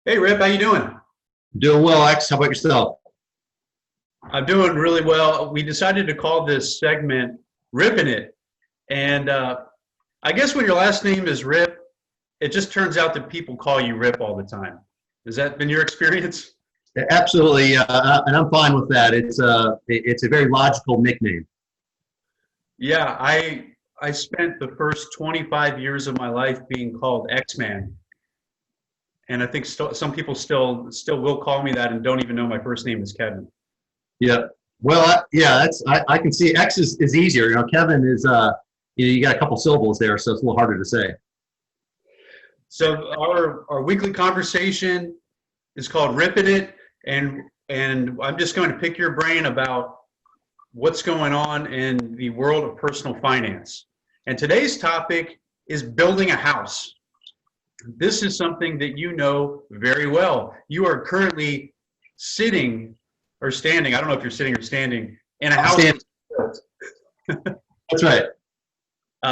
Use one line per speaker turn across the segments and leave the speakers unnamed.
Hey Rip, how you doing?
Doing well, X. How about yourself?
I'm doing really well. We decided to call this segment Rippin' It. And I guess when your last name is Rip, it just turns out that people call you Rip all the time. Has that been your experience?
Absolutely, and I'm fine with that. It's a very logical nickname.
Yeah, I spent the first 25 years of my life being called X-Man. And I think some people still will call me that and don't even know my first name is Kevin.
Yeah. Well, yeah, I can see X is easier. Kevin is you got a couple syllables there, so it's a little harder to say.
So our weekly conversation is called Rippin' It, and I'm just going to pick your brain about what's going on in the world of personal finance. And today's topic is building a house. This is something that you know very well. You are currently sitting or standing, I don't know if you're sitting or standing, in a
I'm
house
saying
that's built.
that's right.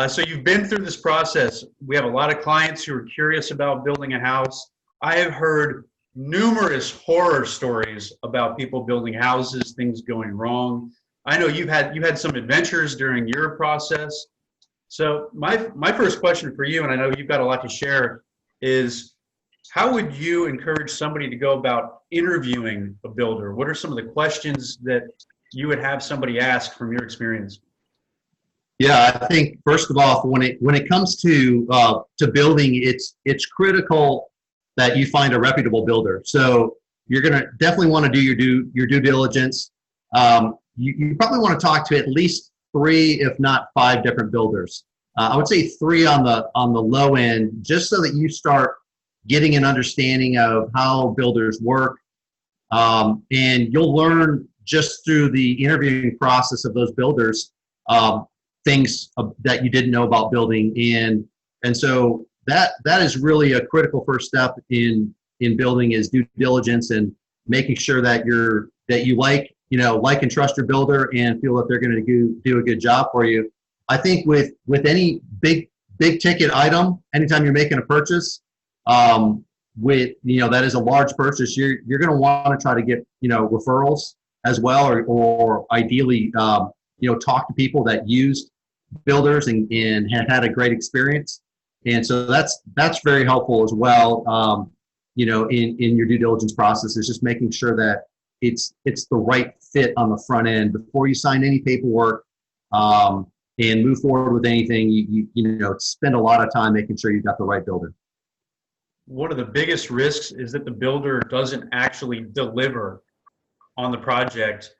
So you've been through this process. We have a lot of clients who are curious about building a house. I have heard numerous horror stories about people building houses, things going wrong. I know you had some adventures during your process. So my first question for you, and I know you've got a lot to share, is how would you encourage somebody to go about interviewing a builder? What are some of the questions that you would have somebody ask from your experience?
Yeah, I think first of all, when it comes to building, it's critical that you find a reputable builder. So you're going to definitely want to do your due diligence. You probably want to talk to at least three, if not five, different builders. I would say three on the low end, just so that you start getting an understanding of how builders work, and you'll learn just through the interviewing process of those builders things that you didn't know about building, and so that is really a critical first step in building is due diligence and making sure that you like and trust your builder and feel that they're going to do a good job for you. I think with any big ticket item, anytime you're making a purchase, with that is a large purchase, you're going to want to try to get referrals as well, or ideally talk to people that used builders and had a great experience, and so that's very helpful as well. In your due diligence process is just making sure that it's the right fit on the front end before you sign any paperwork, and move forward with anything. You spend a lot of time making sure you've got the right builder.
One of the biggest risks is that the builder doesn't actually deliver on the project.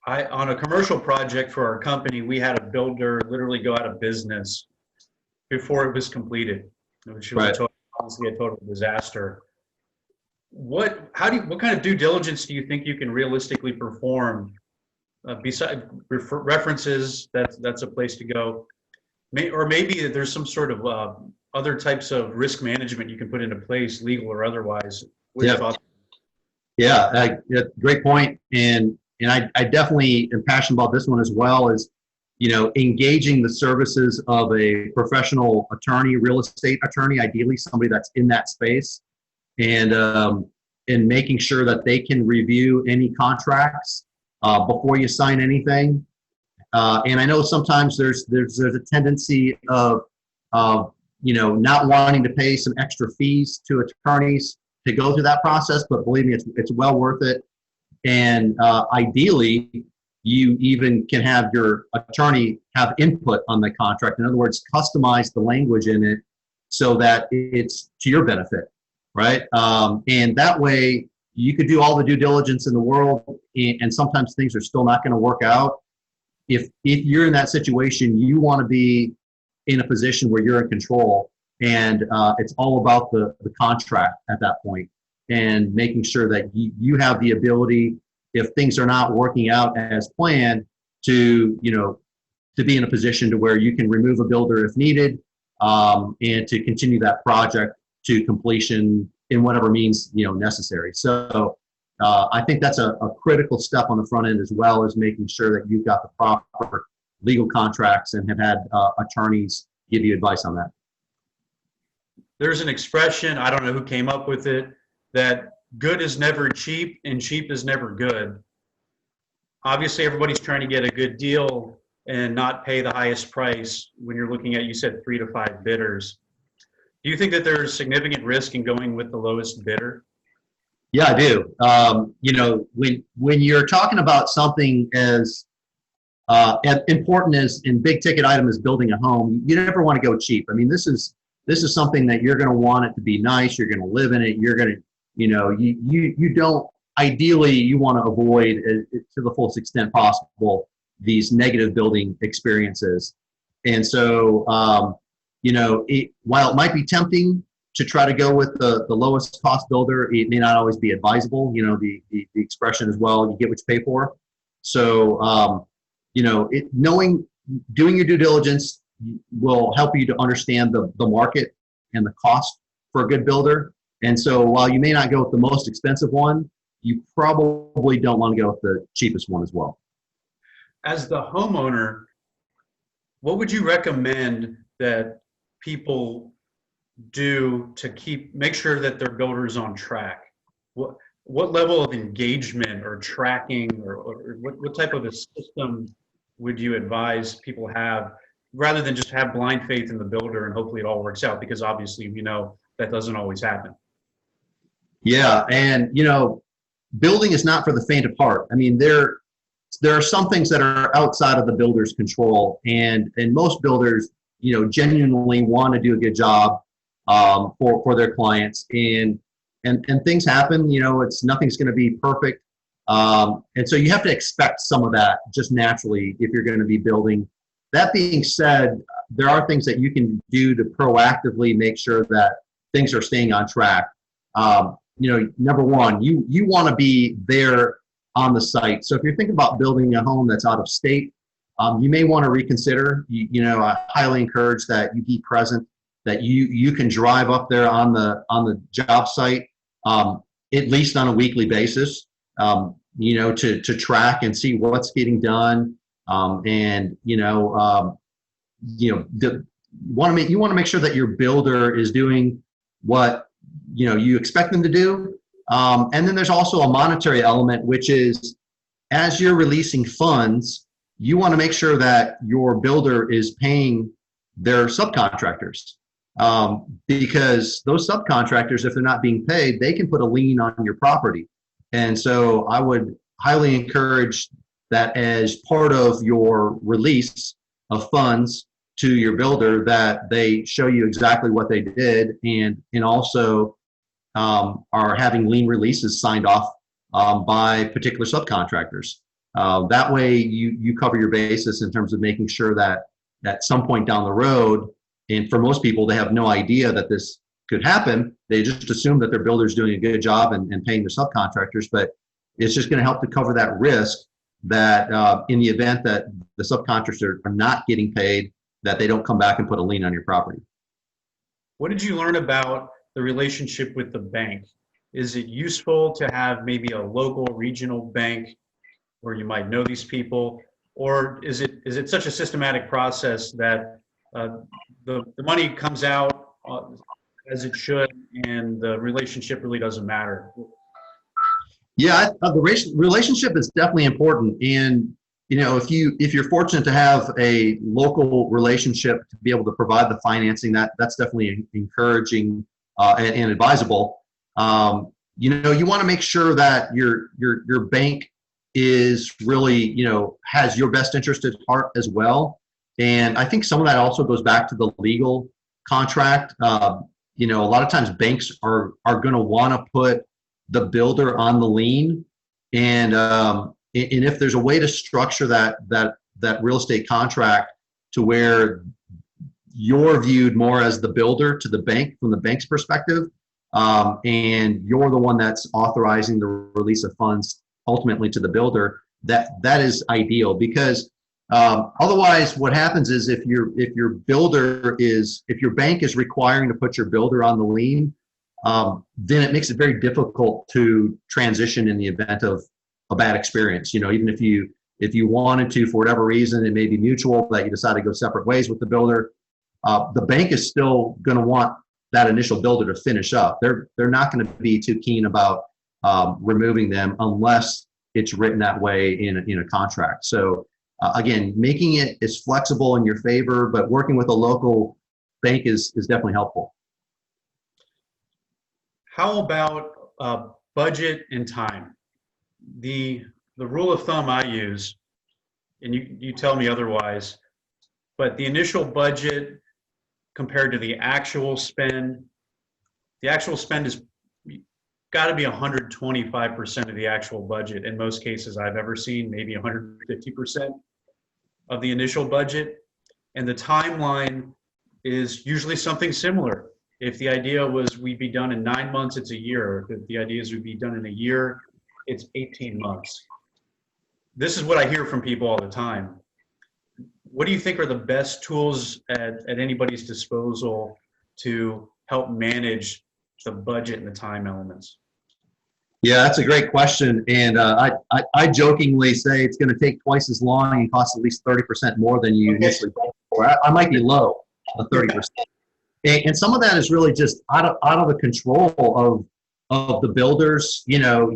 On a commercial project for our company, we had a builder literally go out of business before it was completed, which was
Right.
honestly a total disaster. What kind of due diligence do you think you can realistically perform? Beside references, that's a place to go. Or maybe there's some sort of other types of risk management you can put into place, legal or otherwise. What are your
Yeah.
thoughts?
Yeah, great point. And I definitely am passionate about this one as well, as engaging the services of a professional attorney, real estate attorney, ideally somebody that's in that space, and making sure that they can review any contracts before you sign anything. And I know sometimes there's a tendency of not wanting to pay some extra fees to attorneys to go through that process, but believe me, it's well worth it. And ideally, you even can have your attorney have input on the contract. In other words, customize the language in it so that it's to your benefit, right? And that way, you could do all the due diligence in the world, and sometimes things are still not going to work out. If you're in that situation, you want to be in a position where you're in control, and it's all about the contract at that point, and making sure that you have the ability, if things are not working out as planned, to be in a position to where you can remove a builder if needed, and to continue that project to completion in whatever means necessary. So I think that's a critical step on the front end, as well as making sure that you've got the proper legal contracts and have had attorneys give you advice on that.
There's an expression, I don't know who came up with it, that good is never cheap and cheap is never good. Obviously, everybody's trying to get a good deal and not pay the highest price when you're looking at, you said 3 to 5 bidders. Do you think that there's significant risk in going with the lowest bidder?
Yeah, I do. When you're talking about something as important as in big ticket item as building a home, you never want to go cheap. I mean, this is something that you're going to want it to be nice. You're going to live in it. You're going to, you don't, ideally you want to avoid to the fullest extent possible these negative building experiences. And so, while it might be tempting to try to go with the lowest cost builder, it may not always be advisable. The expression as well, you get what you pay for. So, doing your due diligence will help you to understand the market and the cost for a good builder. And so while you may not go with the most expensive one, you probably don't want to go with the cheapest one as well.
As the homeowner, what would you recommend that people do to make sure that their builder is on track? What level of engagement or tracking or what type of a system would you advise people have, rather than just have blind faith in the builder and hopefully it all works out? Because obviously, that doesn't always happen.
Yeah, and building is not for the faint of heart. I mean, there are some things that are outside of the builder's control, and most builders, genuinely want to do a good job for their clients, and things happen. Nothing's going to be perfect, and so you have to expect some of that just naturally if you're going to be building. That being said, there are things that you can do to proactively make sure that things are staying on track. Number one, you want to be there on the site. So if you're thinking about building a home that's out of state, you may want to reconsider. I highly encourage that you be present, that you can drive up there on the job site, at least on a weekly basis, to track and see what's getting done. You want to make sure that your builder is doing what you expect them to do. And then there's also a monetary element, which is, as you're releasing funds, you want to make sure that your builder is paying their subcontractors, because those subcontractors, if they're not being paid, they can put a lien on your property. And so I would highly encourage that as part of your release of funds to your builder, that they show you exactly what they did, and also are having lien releases signed off by particular subcontractors. That way you cover your basis in terms of making sure that at some point down the road, and for most people, they have no idea that this could happen. They just assume that their builder's doing a good job and paying their subcontractors, but it's just going to help to cover that risk that in the event that the subcontractors are not getting paid, that they don't come back and put a lien on your property.
What did you learn about the relationship with the bank? Is it useful to have maybe a local regional bank where you might know these people, or is it such a systematic process that the money comes out as it should, and the relationship really doesn't matter?
Yeah, the relationship is definitely important, and if you're fortunate to have a local relationship to be able to provide the financing, that's definitely encouraging and advisable. You want to make sure that your bank is really has your best interest at heart as well. And I think some of that also goes back to the legal contract. A lot of times banks are going to want to put the builder on the lien, and if there's a way to structure that real estate contract to where you're viewed more as the builder to the bank from the bank's perspective, and you're the one that's authorizing the release of funds ultimately to the builder, that is ideal. Because otherwise what happens is if your bank is requiring to put your builder on the lien, then it makes it very difficult to transition in the event of a bad experience. Even if you wanted to, for whatever reason, it may be mutual, that you decide to go separate ways with the builder, the bank is still going to want that initial builder to finish up. They're not going to be too keen about removing them unless it's written that way in a contract. So again, making it as flexible in your favor, but working with a local bank is definitely helpful.
How about budget and time? The rule of thumb I use, and you tell me otherwise, but the initial budget compared to the actual spend is got to be 125% of the actual budget. In most cases I've ever seen, maybe 150% of the initial budget. And the timeline is usually something similar. If the idea was we'd be done in 9 months, it's a year. If the idea is we'd be done in a year, it's 18 months. This is what I hear from people all the time. What do you think are the best tools at anybody's disposal to help manage the budget and the time elements?
Yeah, that's a great question. And I jokingly say it's going to take twice as long and cost at least 30% more than you initially thought for. I might be low on 30%. And some of that is really just out of the control of the builders. You know,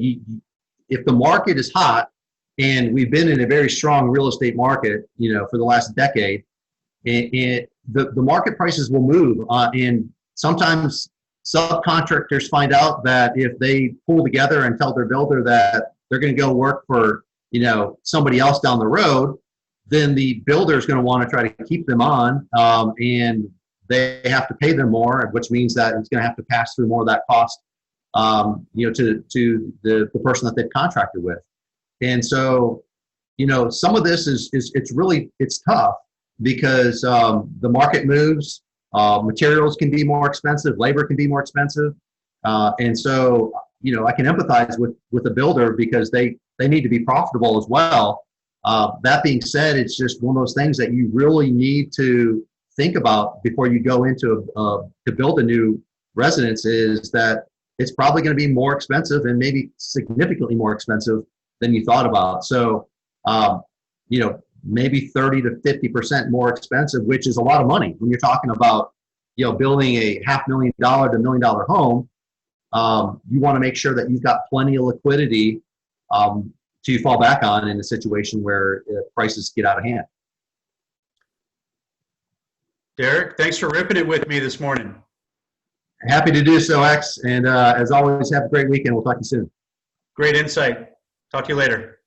if the market is hot, and we've been in a very strong real estate market, you know, for the last decade, and the market prices will move. And sometimes subcontractors find out that if they pull together and tell their builder that they're going to go work for, you know, somebody else down the road, then the builder is going to want to try to keep them on, and they have to pay them more, which means that it's going to have to pass through more of that cost, you know, to the person that they've contracted with. And so, you know, some of this it's tough because the market moves, materials can be more expensive, labor can be more expensive. And so, you know, I can empathize with a builder because they need to be profitable as well. That being said, it's just one of those things that you really need to think about before you go into to build a new residence, is that it's probably going to be more expensive and maybe significantly more expensive than you thought about. So, you know, maybe 30 to 50% more expensive, which is a lot of money when you're talking about, you know, building a $500,000 to $1 million home. You want to make sure that you've got plenty of liquidity to fall back on in a situation where prices get out of hand.
Derek, thanks for ripping it with me this morning.
Happy to do so, X. And as always, have a great weekend. We'll talk to you soon.
Great insight. Talk to you later.